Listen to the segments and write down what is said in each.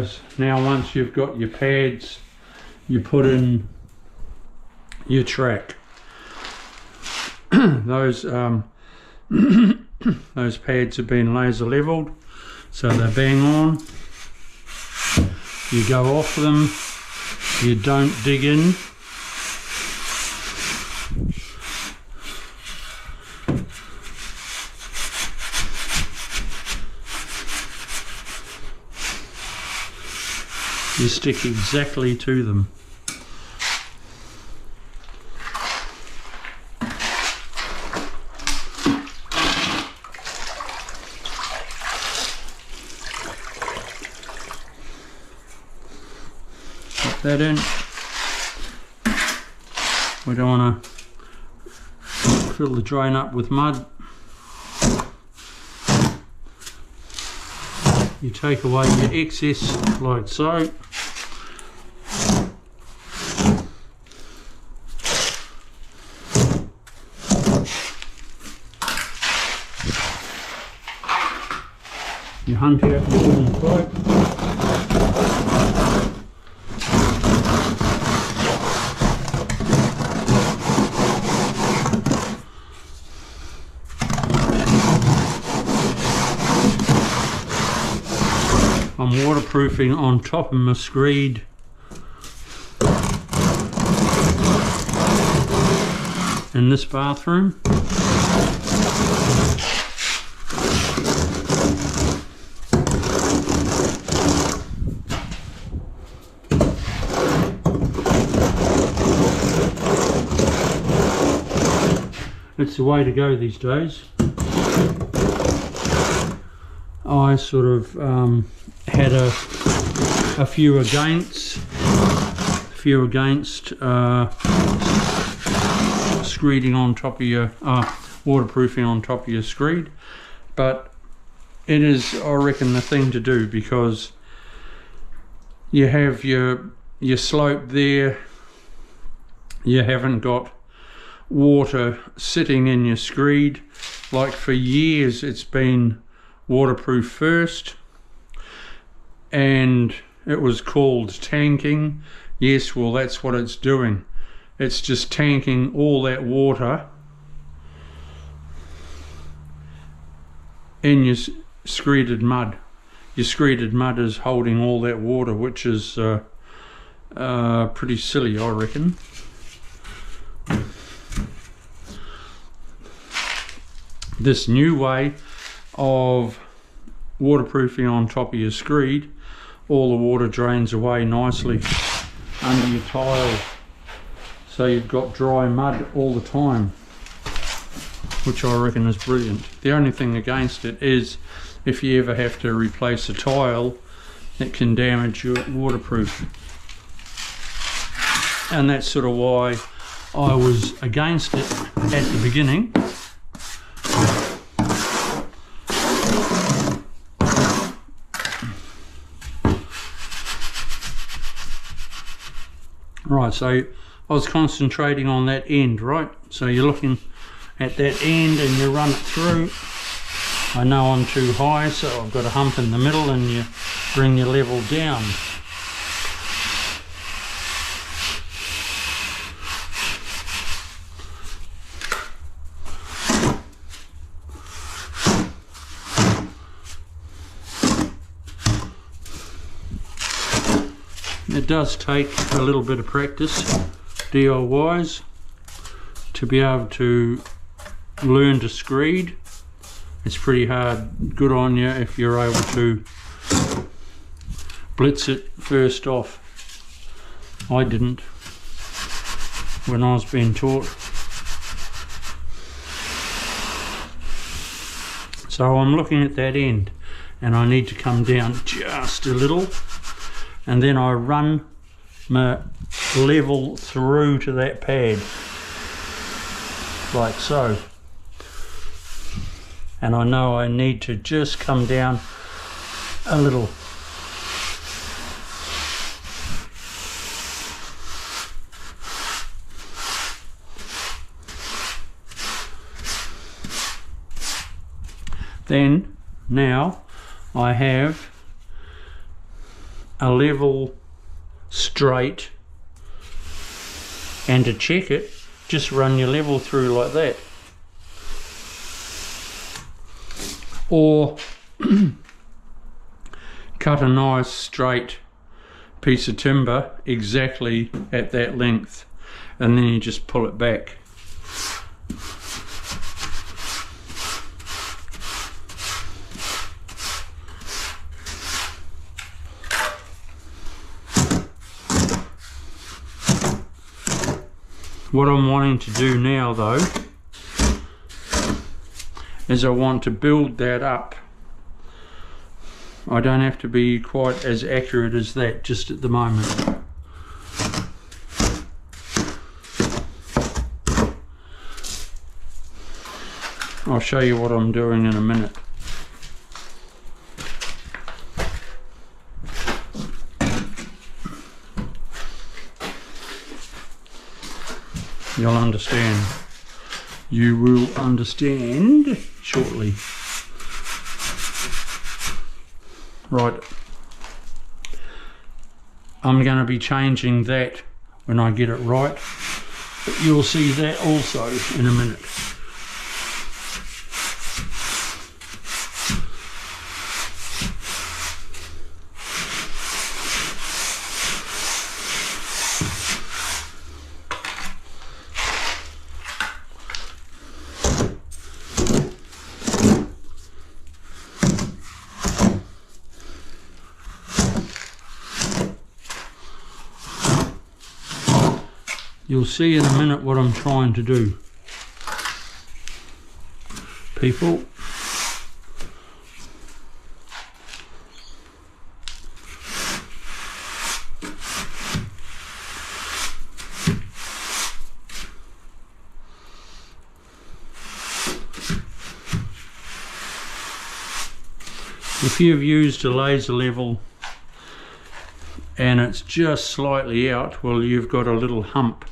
So now once you've got your pads, you put in your track. Those those pads have been laser leveled, so they're bang on. You go off them, you don't dig in. You stick exactly to them. Put that in. We don't want to fill the drain up with mud. You take away your excess like so. You hunt out your wooden pipe. I'm waterproofing on top of my screed. In this bathroom. It's the way to go these days. I sort of had a few against screeding on top of your waterproofing on top of your screed, but it is, I reckon, the thing to do, because you have your slope there, you haven't got water sitting in your screed. Like for years it's been waterproof first, and it was called tanking. Yes, well, that's what it's doing. It's just tanking all that water in your screeded mud. Your screeded mud is holding all that water, which is pretty silly, I reckon. This new way of waterproofing on top of your screed, all the water drains away nicely under your tile, so you've got dry mud all the time, which I reckon is brilliant. The only thing against it is if you ever have to replace a tile, it can damage your waterproof, and that's sort of why I was against it at the beginning. Right, so I was concentrating on that end, right? So you're looking at that end and you run it through. I know I'm too high, so I've got a hump in the middle, and you bring your level down. It does take a little bit of practice, DIYs, to be able to learn to screed. It's pretty hard. Good on you if you're able to blitz it first off. I didn't when I was being taught. So I'm looking at that end, and I need to come down just a little, and then I run my level through to that pad like so, and I know I need to just come down a little. Then now I have a level straight, and to check it, just run your level through like that, or cut a nice straight piece of timber exactly at that length, and then you just pull it back. What I'm wanting to do now though is I want to build that up. I don't have to be quite as accurate as that just at the moment. I'll show you what I'm doing in a minute. You'll understand. You will understand shortly. Right. I'm going to be changing that when I get it right, but you'll see that also in a minute. You'll see in a minute what I'm trying to do, people. If you've used a laser level and it's just slightly out, well, you've got a little hump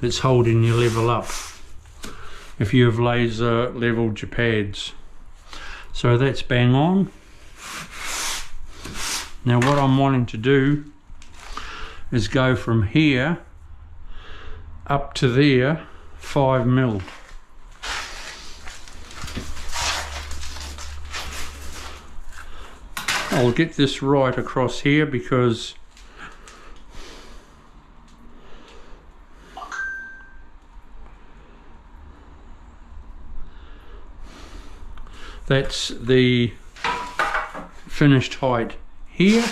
that's holding your level up if you've laser leveled your pads. So that's bang on. Now what I'm wanting to do is go from here up to there 5 mil. I'll get this right across here because that's the finished height here.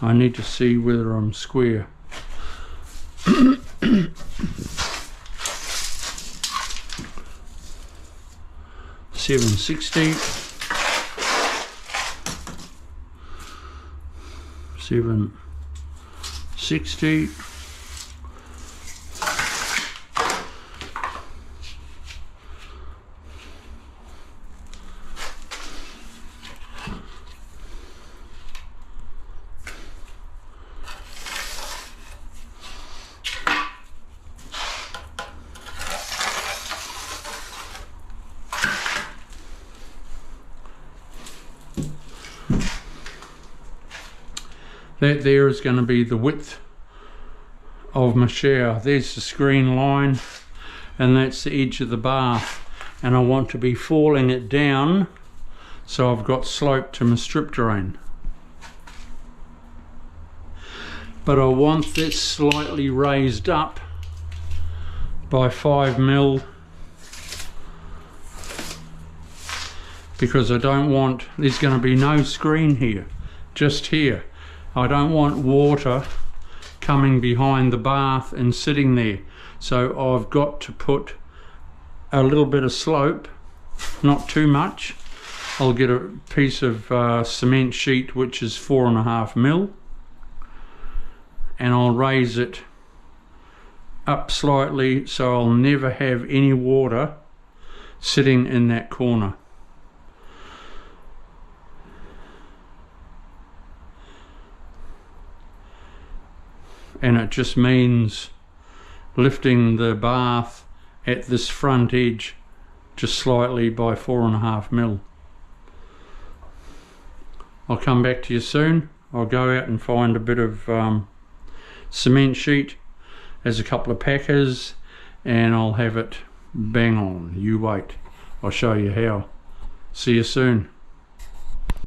I need to see whether I'm square. 760, 760. That there is going to be the width of my shower. There's the screen line and that's the edge of the bath, and I want to be falling it down so I've got slope to my strip drain. but I want this slightly raised up by 5mm, because I don't want, there's going to be no screen here, just here. I don't want water coming behind the bath and sitting there, so I've got to put a little bit of slope, not too much. I'll get a piece of cement sheet which is 4.5mm, and I'll raise it up slightly so I'll never have any water sitting in that corner. And it just means lifting the bath at this front edge just slightly by 4.5mm. I'll come back to you soon. I'll go out and find a bit of cement sheet. There's a couple of packers and I'll have it bang on. You wait. I'll show you how. See you soon.